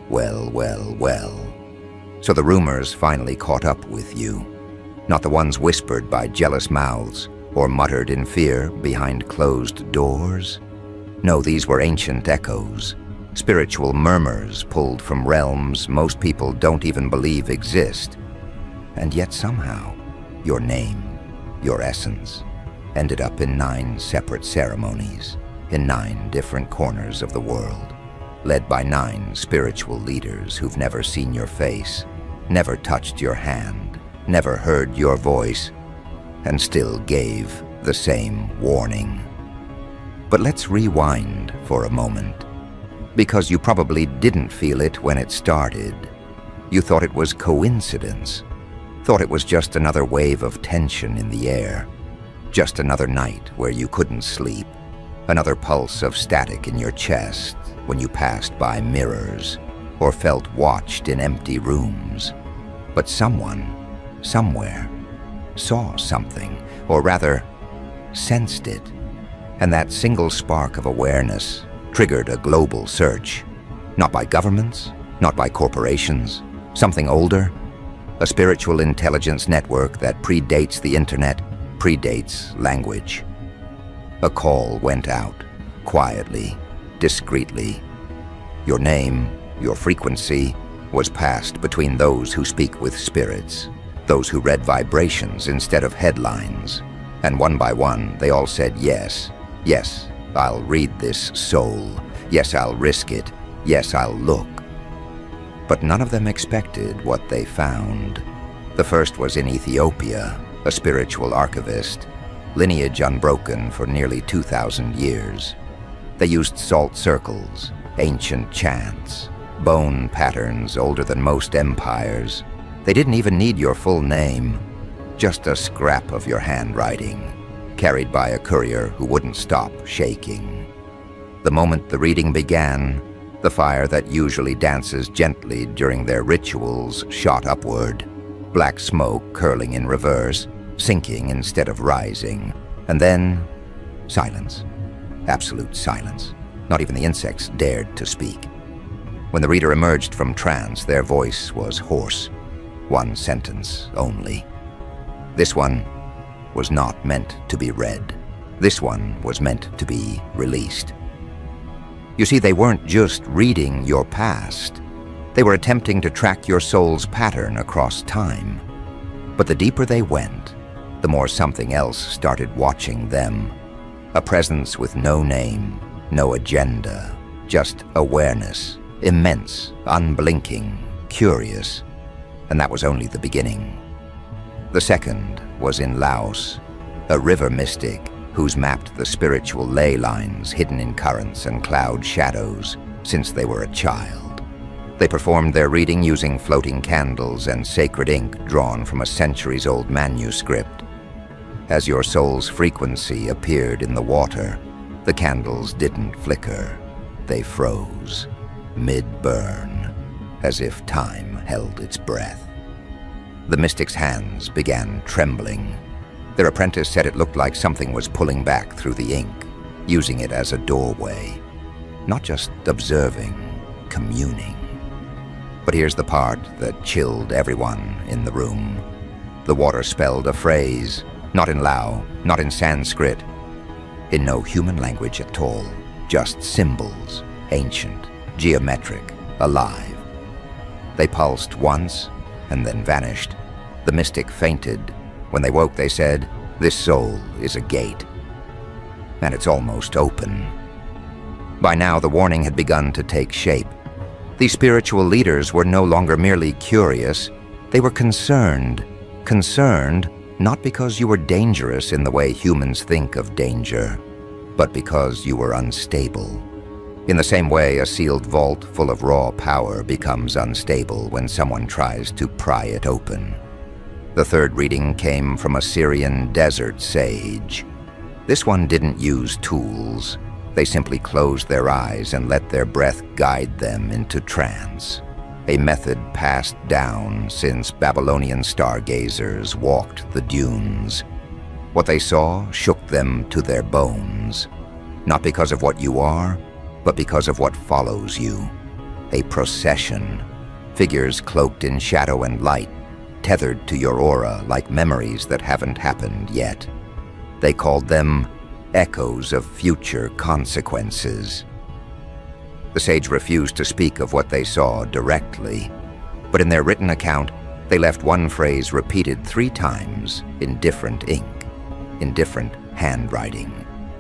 Well, well, well. So the rumors finally caught up with you. Not the ones whispered by jealous mouths or muttered in fear behind closed doors. No, these were ancient echoes, spiritual murmurs pulled from realms most people don't even believe exist. And yet somehow, your name, your essence, ended up in 9 separate ceremonies, in 9 different corners of the world, led by 9 spiritual leaders who've never seen your face, never touched your hand, never heard your voice, and still gave the same warning. But let's rewind for a moment, because you probably didn't feel it when it started. You thought it was coincidence, thought it was just another wave of tension in the air, just another night where you couldn't sleep, another pulse of static in your chest when you passed by mirrors or felt watched in empty rooms. But someone, somewhere, saw something, or rather, sensed it. And that single spark of awareness triggered a global search. Not by governments, not by corporations, something older, a spiritual intelligence network that predates the internet, predates language. A call went out, quietly, discreetly. Your name, your frequency, was passed between those who speak with spirits, those who read vibrations instead of headlines. And one by one, they all said yes. Yes, I'll read this soul. Yes, I'll risk it. Yes, I'll look. But none of them expected what they found. The first was in Ethiopia, a spiritual archivist, lineage unbroken for nearly 2,000 years. They used salt circles, ancient chants, bone patterns older than most empires. They didn't even need your full name, just a scrap of your handwriting, carried by a courier who wouldn't stop shaking. The moment the reading began, the fire that usually dances gently during their rituals shot upward, black smoke curling in reverse, sinking instead of rising. And then, silence. Absolute silence. Not even the insects dared to speak. When the reader emerged from trance, their voice was hoarse. One sentence only. This one was not meant to be read. This one was meant to be released. You see, they weren't just reading your past. They were attempting to track your soul's pattern across time. But the deeper they went, the more something else started watching them. A presence with no name, no agenda, just awareness, immense, unblinking, curious. And that was only the beginning. The second was in Laos, a river mystic who's mapped the spiritual ley lines hidden in currents and cloud shadows since they were a child. They performed their reading using floating candles and sacred ink drawn from a centuries-old manuscript. As your soul's frequency appeared in the water, the candles didn't flicker. They froze, mid-burn, as if time held its breath. The mystic's hands began trembling. Their apprentice said it looked like something was pulling back through the ink, using it as a doorway. Not just observing, communing. But here's the part that chilled everyone in the room. The water spelled a phrase, not in Lao, not in Sanskrit, in no human language at all, just symbols, ancient, geometric, alive. They pulsed once and then vanished. The mystic fainted. When they woke, they said, "This soul is a gate." And it's almost open. By now, the warning had begun to take shape. These spiritual leaders were no longer merely curious. They were concerned. Concerned not because you were dangerous in the way humans think of danger, but because you were unstable. In the same way, a sealed vault full of raw power becomes unstable when someone tries to pry it open. The third reading came from a Syrian desert sage. This one didn't use tools. They simply closed their eyes and let their breath guide them into trance, a method passed down since Babylonian stargazers walked the dunes. What they saw shook them to their bones, not because of what you are, but because of what follows you. a procession, figures cloaked in shadow and light, tethered to your aura like memories that haven't happened yet. They called them echoes of future consequences. The sage refused to speak of what they saw directly, but in their written account, they left one phrase repeated 3 times in different ink, in different handwriting,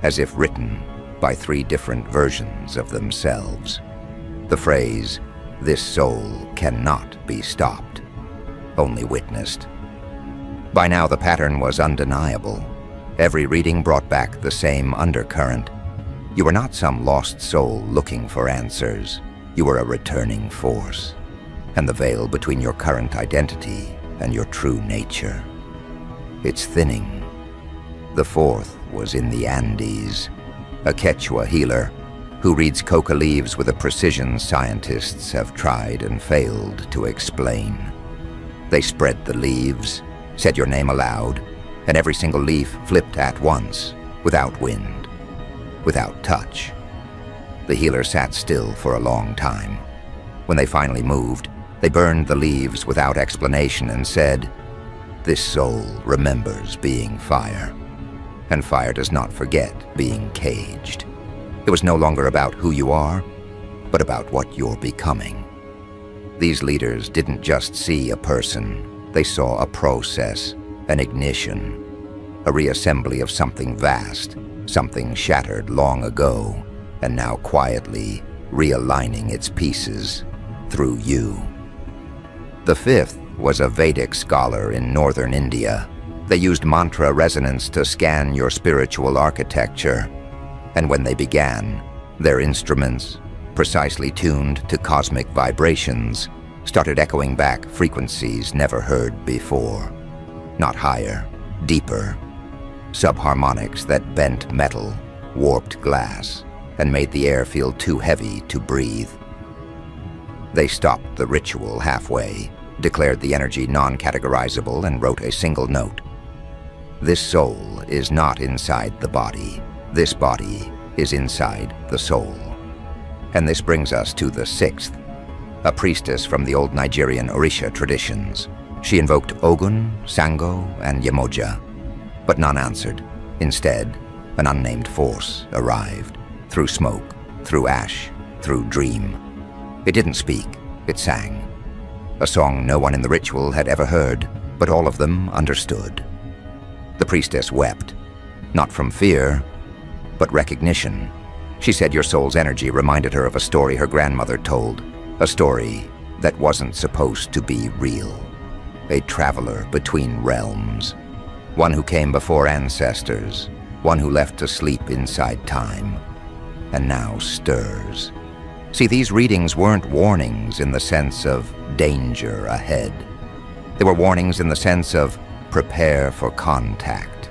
as if written by 3 different versions of themselves. The phrase, "This soul cannot be stopped," only witnessed. By now the pattern was undeniable. Every reading brought back the same undercurrent. You were not some lost soul looking for answers. You were a returning force, and the veil between your current identity and your true nature. It's thinning. The 4th was in the Andes, a Quechua healer who reads coca leaves with a precision scientists have tried and failed to explain. They spread the leaves, said your name aloud, and every single leaf flipped at once, without wind, without touch. The healer sat still for a long time. When they finally moved, they burned the leaves without explanation and said, "This soul remembers being fire, and fire does not forget being caged." It was no longer about who you are, but about what you're becoming. These leaders didn't just see a person, they saw a process, an ignition, a reassembly of something vast, something shattered long ago, and now quietly realigning its pieces through you. The 5th was a Vedic scholar in northern India. They used mantra resonance to scan your spiritual architecture, and when they began, their instruments, precisely tuned to cosmic vibrations, started echoing back frequencies never heard before. Not higher, deeper, subharmonics that bent metal, warped glass, and made the air feel too heavy to breathe. They stopped the ritual halfway, declared the energy non-categorizable, and wrote a single note. "This soul is not inside the body. This body is inside the soul." And this brings us to the 6th, a priestess from the old Nigerian Orisha traditions. She invoked Ogun, Sango, and Yemoja, but none answered. Instead, an unnamed force arrived, through smoke, through ash, through dream. It didn't speak, it sang. A song no one in the ritual had ever heard, but all of them understood. The priestess wept, not from fear, but recognition. She said your soul's energy reminded her of a story her grandmother told, a story that wasn't supposed to be real. A traveler between realms, one who came before ancestors, one who left to sleep inside time, and now stirs. See, these readings weren't warnings in the sense of danger ahead. They were warnings in the sense of prepare for contact.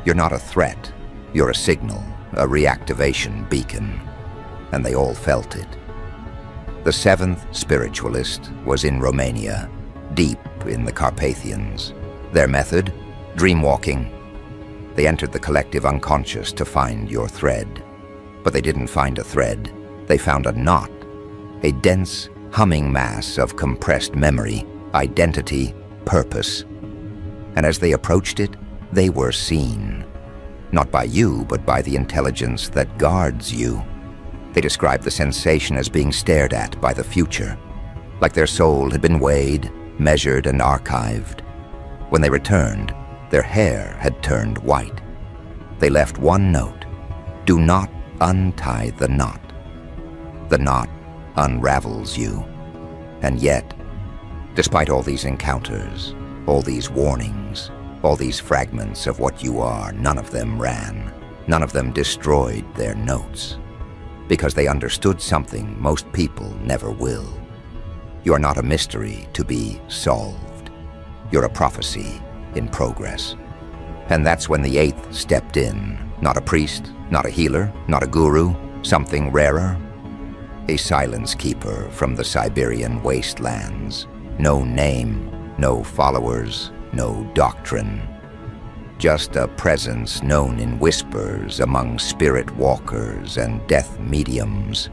You're not a threat, you're a signal, a reactivation beacon, and they all felt it. The 7th spiritualist was in Romania, deep in the Carpathians. Their method? Dreamwalking. They entered the collective unconscious to find your thread. But they didn't find a thread. They found a knot, a dense, humming mass of compressed memory, identity, purpose. And as they approached it, they were seen. Not by you, but by the intelligence that guards you. They described the sensation as being stared at by the future, like their soul had been weighed, measured, and archived. When they returned, their hair had turned white. They left one note: do not untie the knot. The knot unravels you. And yet, despite all these encounters, all these warnings, all these fragments of what you are, none of them ran. None of them destroyed their notes. Because they understood something most people never will. You are not a mystery to be solved. You're a prophecy in progress. And that's when the 8th stepped in. Not a priest, not a healer, not a guru, something rarer. A silence keeper from the Siberian wastelands. No name, no followers, no doctrine. Just a presence known in whispers among spirit walkers and death mediums.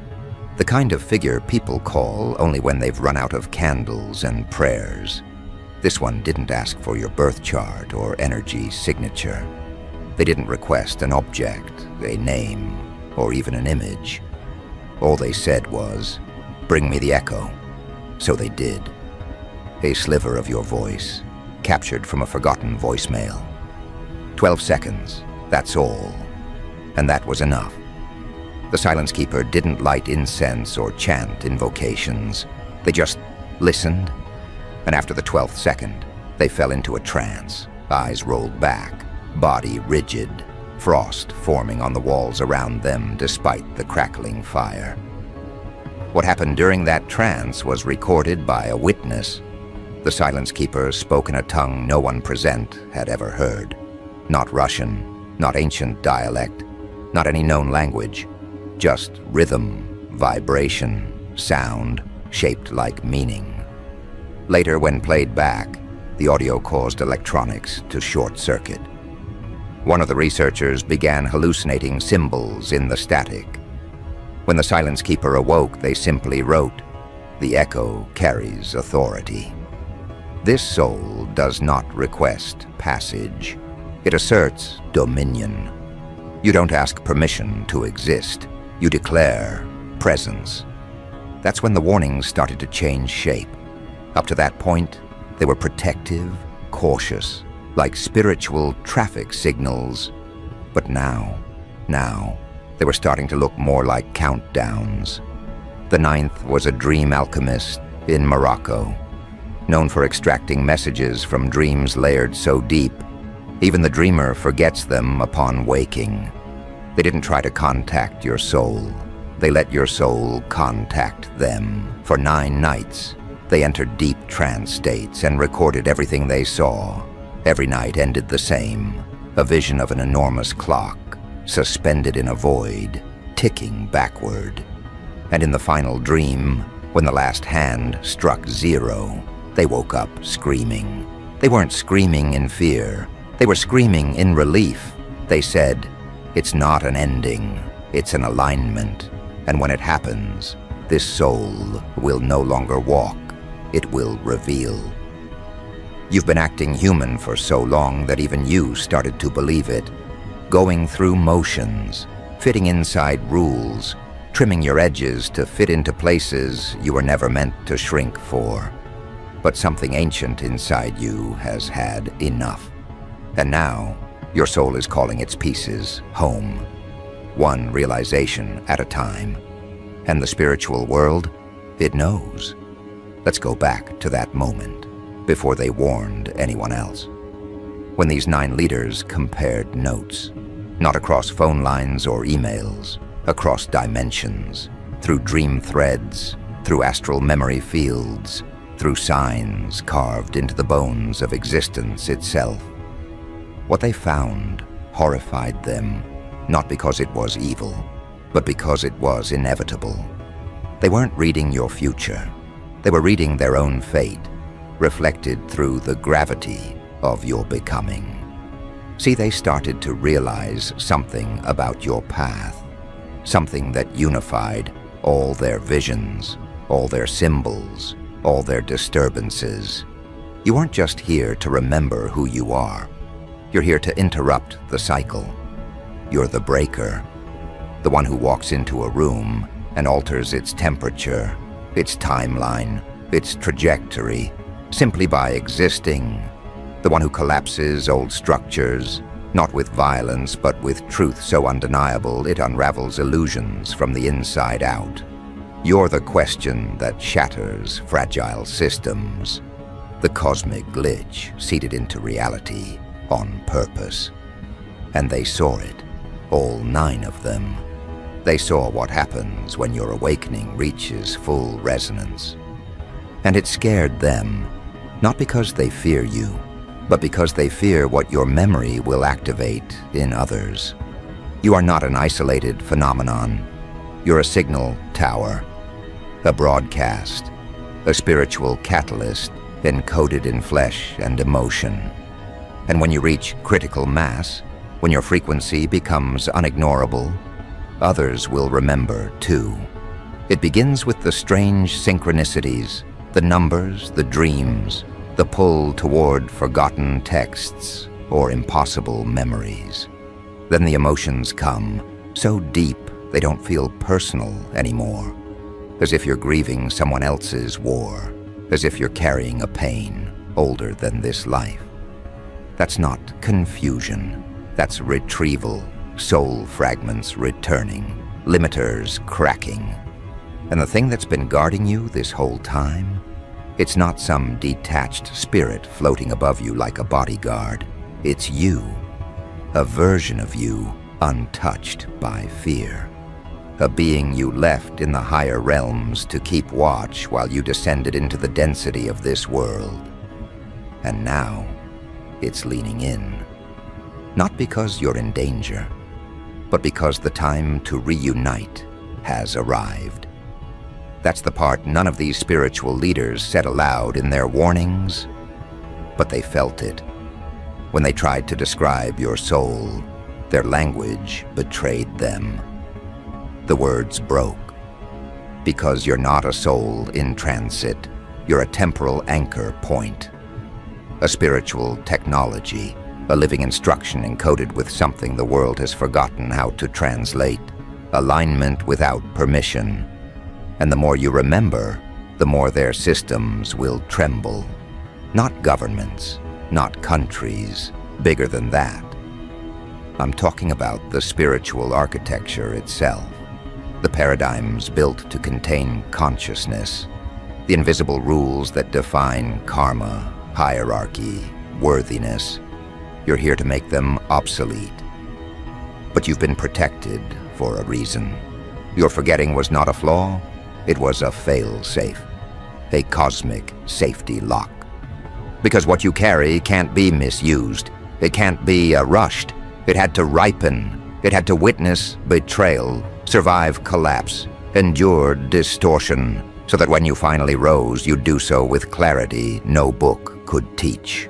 The kind of figure people call only when they've run out of candles and prayers. This one didn't ask for your birth chart or energy signature. They didn't request an object, a name, or even an image. All they said was, "Bring me the echo." So they did. A sliver of your voice, captured from a forgotten voicemail. 12 seconds, that's all. And that was enough. The Silence Keeper didn't light incense or chant invocations. They just listened, and after the 12th second, they fell into a trance, eyes rolled back, body rigid, frost forming on the walls around them despite the crackling fire. What happened during that trance was recorded by a witness. The Silence Keeper spoke in a tongue no one present had ever heard. Not Russian, not ancient dialect, not any known language. Just rhythm, vibration, sound, shaped like meaning. Later, when played back, the audio caused electronics to short-circuit. One of the researchers began hallucinating symbols in the static. When the Silence Keeper awoke, they simply wrote, "The echo carries authority." This soul does not request passage. It asserts dominion. You don't ask permission to exist. You declare presence. That's when the warnings started to change shape. Up to that point, they were protective, cautious, like spiritual traffic signals. But now, they were starting to look more like countdowns. The 9th was a dream alchemist in Morocco, known for extracting messages from dreams layered so deep, even the dreamer forgets them upon waking. They didn't try to contact your soul. They let your soul contact them. For 9 nights, they entered deep trance states and recorded everything they saw. Every night ended the same, a vision of an enormous clock, suspended in a void, ticking backward. And in the final dream, when the last hand struck 0, they woke up screaming. They weren't screaming in fear. They were screaming in relief. They said, "It's not an ending, it's an alignment. And when it happens, this soul will no longer walk, it will reveal." You've been acting human for so long that even you started to believe it. Going through motions, fitting inside rules, trimming your edges to fit into places you were never meant to shrink for. But something ancient inside you has had enough. And now, your soul is calling its pieces home, one realization at a time. And the spiritual world, it knows. Let's go back to that moment, before they warned anyone else. When these 9 leaders compared notes, not across phone lines or emails, across dimensions, through dream threads, through astral memory fields, through signs carved into the bones of existence itself. What they found horrified them, not because it was evil, but because it was inevitable. They weren't reading your future. They were reading their own fate, reflected through the gravity of your becoming. See, they started to realize something about your path, something that unified all their visions, all their symbols, all their disturbances. You aren't just here to remember who you are. You're here to interrupt the cycle. You're the breaker, the one who walks into a room and alters its temperature, its timeline, its trajectory, simply by existing. The one who collapses old structures, not with violence, but with truth so undeniable it unravels illusions from the inside out. You're the question that shatters fragile systems, the cosmic glitch seeded into reality on purpose. And they saw it, all 9 of them. They saw what happens when your awakening reaches full resonance. And it scared them, not because they fear you, but because they fear what your memory will activate in others. You are not an isolated phenomenon. You're a signal tower, a broadcast, a spiritual catalyst encoded in flesh and emotion. And when you reach critical mass, when your frequency becomes unignorable, others will remember too. It begins with the strange synchronicities, the numbers, the dreams, the pull toward forgotten texts or impossible memories. Then the emotions come, so deep they don't feel personal anymore, as if you're grieving someone else's war, as if you're carrying a pain older than this life. That's not confusion, that's retrieval, soul fragments returning, limiters cracking. And the thing that's been guarding you this whole time, it's not some detached spirit floating above you like a bodyguard. It's you, a version of you untouched by fear. A being you left in the higher realms to keep watch while you descended into the density of this world. And now, it's leaning in. Not because you're in danger, but because the time to reunite has arrived. That's the part none of these spiritual leaders said aloud in their warnings, but they felt it. When they tried to describe your soul, their language betrayed them. The words broke. Because you're not a soul in transit, you're a temporal anchor point. A spiritual technology, a living instruction encoded with something the world has forgotten how to translate. Alignment without permission. And the more you remember, the more their systems will tremble. Not governments, not countries, bigger than that. I'm talking about the spiritual architecture itself. The paradigms built to contain consciousness. The invisible rules that define karma, hierarchy, worthiness. You're here to make them obsolete. But you've been protected for a reason. Your forgetting was not a flaw. It was a fail-safe, a cosmic safety lock. Because what you carry can't be misused. It can't be rushed. It had to ripen. It had to witness betrayal, survive collapse, endure distortion, so that when you finally rose, you'd do so with clarity no book could teach.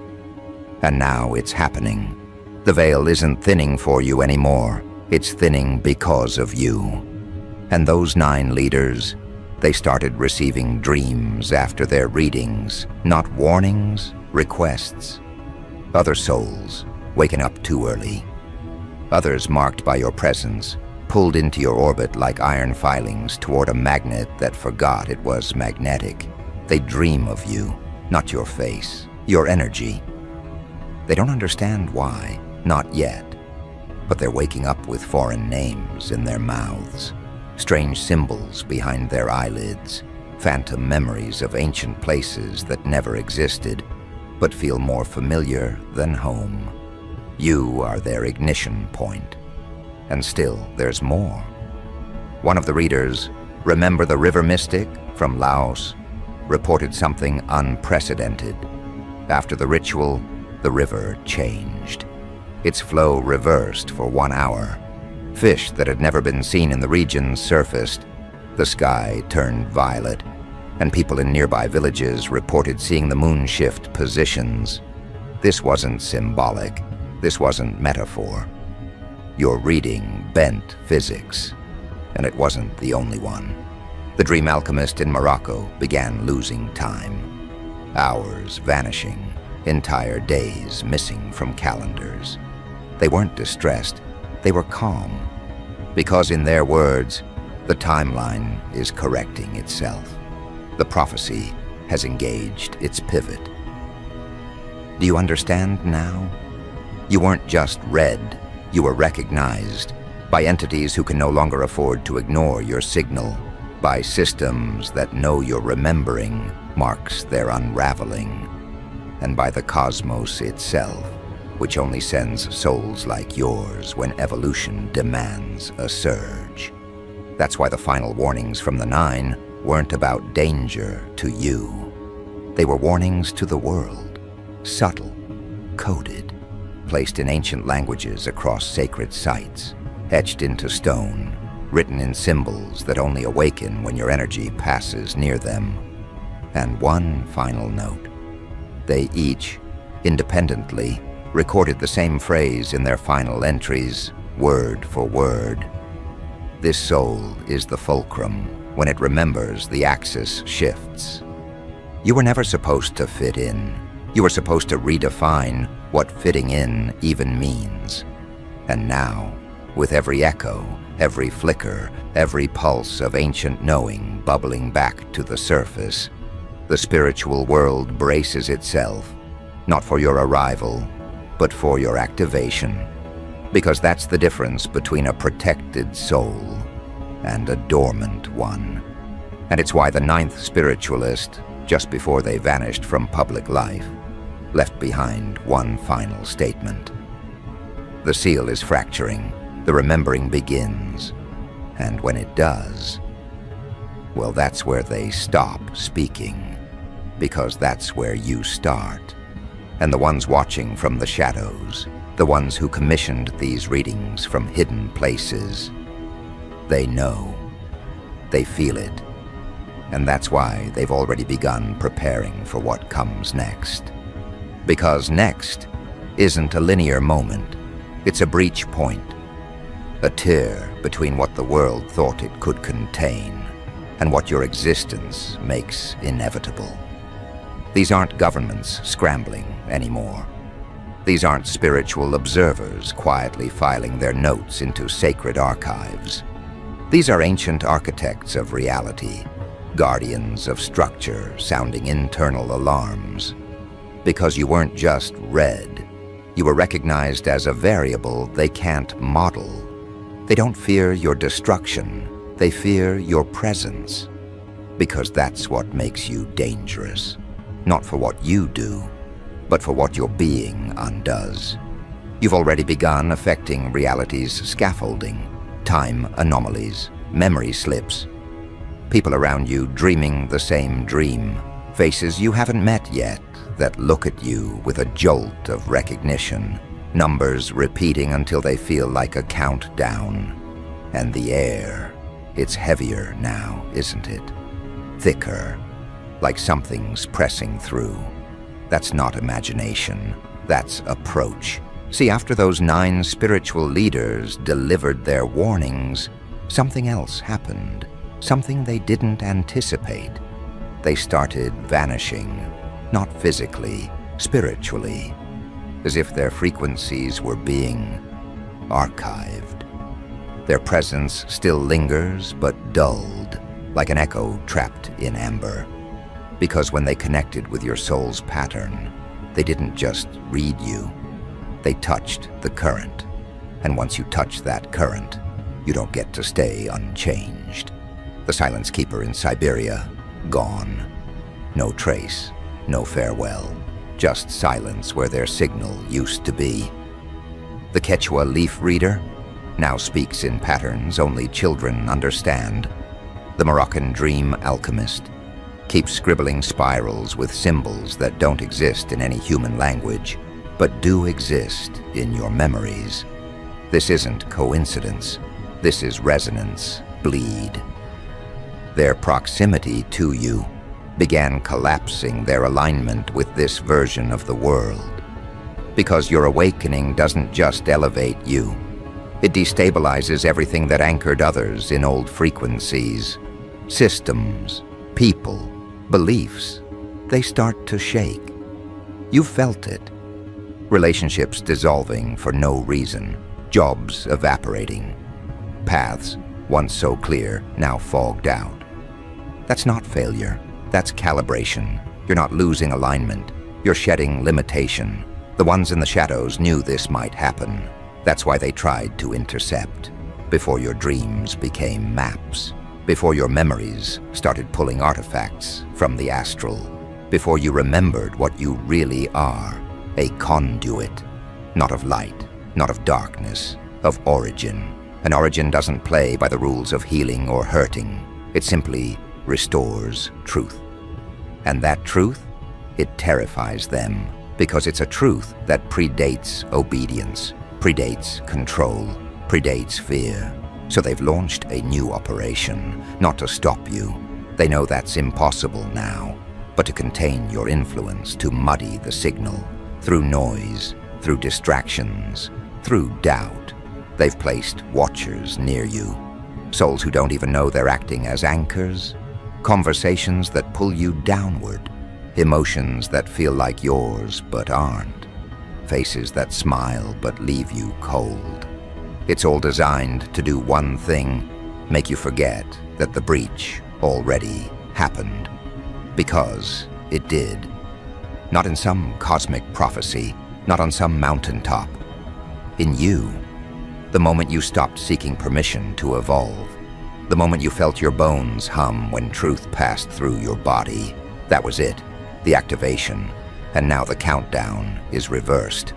And now it's happening. The veil isn't thinning for you anymore. It's thinning because of you. And those 9 leaders, they started receiving dreams after their readings, not warnings, requests. Other souls, waking up too early. Others marked by your presence, pulled into your orbit like iron filings toward a magnet that forgot it was magnetic. They dream of you, not your face, your energy. They don't understand why, not yet, but they're waking up with foreign names in their mouths. Strange symbols behind their eyelids, phantom memories of ancient places that never existed, but feel more familiar than home. You are their ignition point. And still, there's more. One of the readers, remember the river mystic from Laos, reported something unprecedented. After the ritual, the river changed. Its flow reversed for 1 hour. Fish that had never been seen in the region surfaced. The sky turned violet, and people in nearby villages reported seeing the moon shift positions. This wasn't symbolic. This wasn't metaphor. Your reading bent physics, and it wasn't the only one. The dream alchemist in Morocco began losing time. Hours vanishing, entire days missing from calendars. They weren't distressed, they were calm. Because in their words, the timeline is correcting itself. The prophecy has engaged its pivot. Do you understand now? You weren't just read, you were recognized by entities who can no longer afford to ignore your signal, by systems that know your remembering marks their unraveling, and by the cosmos itself, which only sends souls like yours when evolution demands a surge. That's why the final warnings from the 9 weren't about danger to you. They were warnings to the world, subtle, coded, placed in ancient languages across sacred sites, etched into stone, written in symbols that only awaken when your energy passes near them. And one final note. They each, independently, recorded the same phrase in their final entries, word for word. This soul is the fulcrum when it remembers, the axis shifts. You were never supposed to fit in. You were supposed to redefine what fitting in even means. And now, with every echo, every flicker, every pulse of ancient knowing bubbling back to the surface, the spiritual world braces itself, not for your arrival, but for your activation. Because that's the difference between a protected soul and a dormant one. And it's why the ninth spiritualist, just before they vanished from public life, left behind one final statement. The seal is fracturing, the remembering begins, and when it does, well, that's where they stop speaking, because that's where you start. And the ones watching from the shadows, the ones who commissioned these readings from hidden places, they know, they feel it, and that's why they've already begun preparing for what comes next. Because next isn't a linear moment, it's a breach point, a tear between what the world thought it could contain and what your existence makes inevitable. These aren't governments scrambling anymore. These aren't spiritual observers quietly filing their notes into sacred archives. These are ancient architects of reality, guardians of structure sounding internal alarms. Because you weren't just read, you were recognized as a variable they can't model. They don't fear your destruction, they fear your presence. Because that's what makes you dangerous. Not for what you do, but for what your being undoes. You've already begun affecting reality's scaffolding, time anomalies, memory slips. People around you dreaming the same dream, faces you haven't met yet that look at you with a jolt of recognition, numbers repeating until they feel like a countdown. And the air, it's heavier now, isn't it? Thicker, like something's pressing through. That's not imagination, that's approach. See, after those 9 spiritual leaders delivered their warnings, something else happened, something they didn't anticipate. They started vanishing, not physically, spiritually, as if their frequencies were being archived. Their presence still lingers, but dulled, like an echo trapped in amber. Because when they connected with your soul's pattern, they didn't just read you, they touched the current. And once you touch that current, you don't get to stay unchanged. The silence keeper in Siberia, gone. No trace, no farewell, just silence where their signal used to be. The Quechua leaf reader now speaks in patterns only children understand. The Moroccan dream alchemist keeps scribbling spirals with symbols that don't exist in any human language, but do exist in your memories. This isn't coincidence. This is resonance, bleed. Their proximity to you began collapsing their alignment with this version of the world. Because your awakening doesn't just elevate you. It destabilizes everything that anchored others in old frequencies. Systems, people, beliefs, they start to shake. You felt it. Relationships dissolving for no reason, jobs evaporating, paths, once so clear, now fogged out. That's not failure, that's calibration. You're not losing alignment, you're shedding limitation. The ones in the shadows knew this might happen. That's why they tried to intercept, before your dreams became maps. Before your memories started pulling artifacts from the astral, before you remembered what you really are, a conduit, not of light, not of darkness, of origin. An origin doesn't play by the rules of healing or hurting. It simply restores truth. And that truth, it terrifies them, because it's a truth that predates obedience, predates control, predates fear. So they've launched a new operation, not to stop you. They know that's impossible now, but to contain your influence, to muddy the signal. Through noise, through distractions, through doubt. They've placed watchers near you. Souls who don't even know they're acting as anchors. Conversations that pull you downward. Emotions that feel like yours but aren't. Faces that smile but leave you cold. It's all designed to do one thing, make you forget that the breach already happened. Because it did. Not in some cosmic prophecy, not on some mountaintop. In you. The moment you stopped seeking permission to evolve. The moment you felt your bones hum when truth passed through your body. That was it, the activation. And now the countdown is reversed.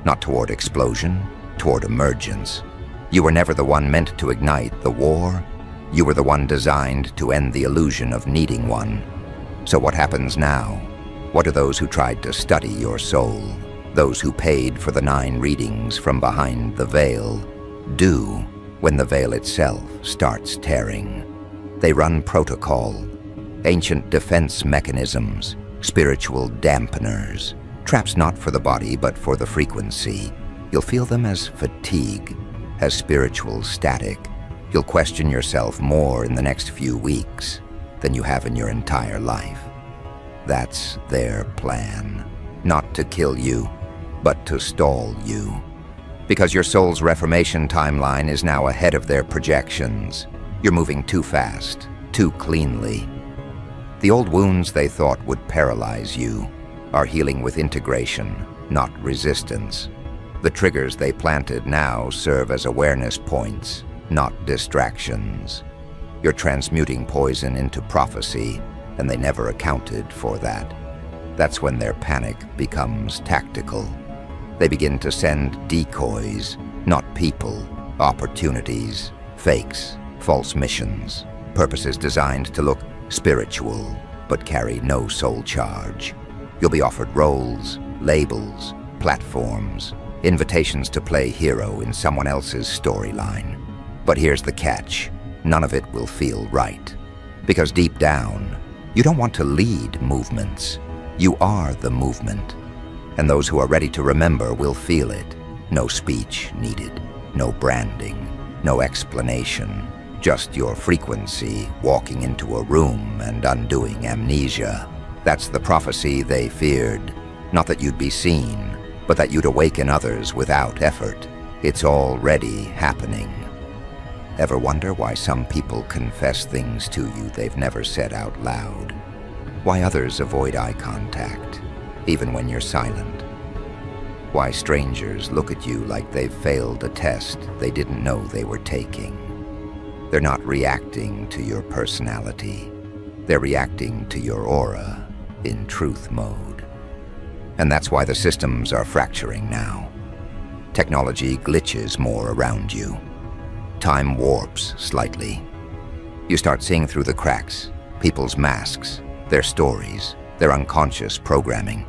Not toward explosion, toward emergence. You were never the one meant to ignite the war. You were the one designed to end the illusion of needing one. So what happens now? What do those who tried to study your soul, those who paid for the 9 readings from behind the veil, do when the veil itself starts tearing? They run protocol, ancient defense mechanisms, spiritual dampeners, traps not for the body but for the frequency. You'll feel them as fatigue, as spiritual static. You'll question yourself more in the next few weeks than you have in your entire life. That's their plan. Not to kill you, but to stall you. Because your soul's reformation timeline is now ahead of their projections. You're moving too fast, too cleanly. The old wounds they thought would paralyze you are healing with integration, not resistance. The triggers they planted now serve as awareness points, not distractions. You're transmuting poison into prophecy, and they never accounted for that. That's when their panic becomes tactical. They begin to send decoys, not people, opportunities, fakes, false missions, purposes designed to look spiritual, but carry no soul charge. You'll be offered roles, labels, platforms, invitations to play hero in someone else's storyline. But here's the catch. None of it will feel right. Because deep down, you don't want to lead movements. You are the movement. And those who are ready to remember will feel it. No speech needed, no branding, no explanation. Just your frequency walking into a room and undoing amnesia. That's the prophecy they feared. Not that you'd be seen, but that you'd awaken others without effort. It's already happening. Ever wonder why some people confess things to you they've never said out loud? Why others avoid eye contact, even when you're silent? Why strangers look at you like they've failed a test they didn't know they were taking? They're not reacting to your personality. They're reacting to your aura in truth mode. And that's why the systems are fracturing now. Technology glitches more around you. Time warps slightly. You start seeing through the cracks, people's masks, their stories, their unconscious programming.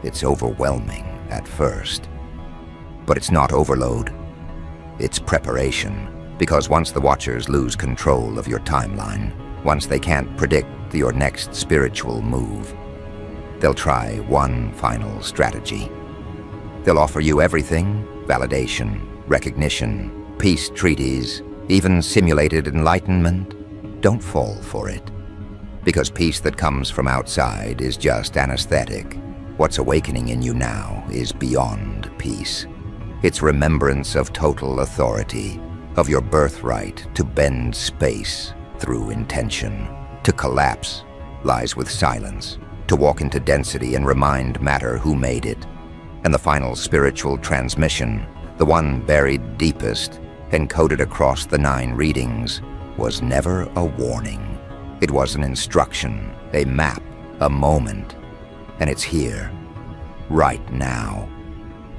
It's overwhelming at first. But it's not overload. It's preparation. Because once the Watchers lose control of your timeline, once they can't predict your next spiritual move, they'll try one final strategy. They'll offer you everything: validation, recognition, peace treaties, even simulated enlightenment. Don't fall for it. Because peace that comes from outside is just anesthetic. What's awakening in you now is beyond peace. It's remembrance of total authority, of your birthright to bend space through intention. To collapse lies with silence. To walk into density and remind matter who made it. And the final spiritual transmission, the one buried deepest, encoded across the 9 readings, was never a warning. It was an instruction, a map, a moment. And it's here, right now.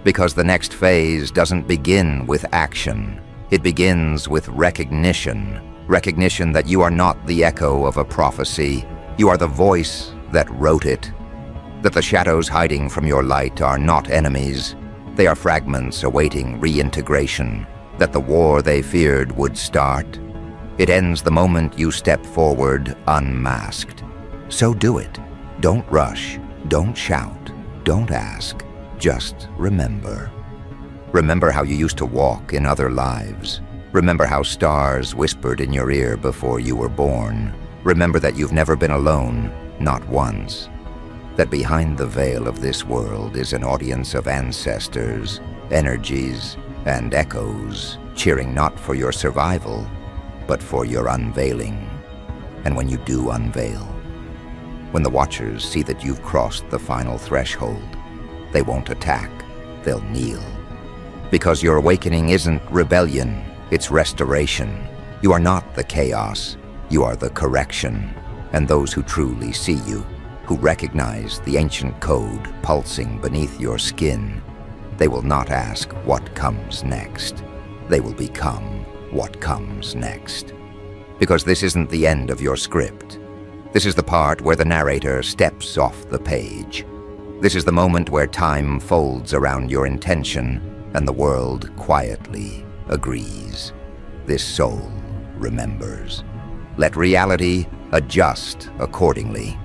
Because the next phase doesn't begin with action. It begins with recognition. Recognition that you are not the echo of a prophecy. You are the voice that wrote it. That the shadows hiding from your light are not enemies. They are fragments awaiting reintegration. That the war they feared would start. It ends the moment you step forward unmasked. So do it. Don't rush. Don't shout. Don't ask. Just remember. Remember how you used to walk in other lives. Remember how stars whispered in your ear before you were born. Remember that you've never been alone, not once. That behind the veil of this world is an audience of ancestors, energies, and echoes, cheering not for your survival, but for your unveiling. And when you do unveil, when the Watchers see that you've crossed the final threshold, they won't attack, they'll kneel. Because your awakening isn't rebellion, it's restoration. You are not the chaos, you are the correction. And those who truly see you, who recognize the ancient code pulsing beneath your skin, they will not ask what comes next. They will become what comes next. Because this isn't the end of your script. This is the part where the narrator steps off the page. This is the moment where time folds around your intention and the world quietly agrees. This soul remembers. Let reality adjust accordingly.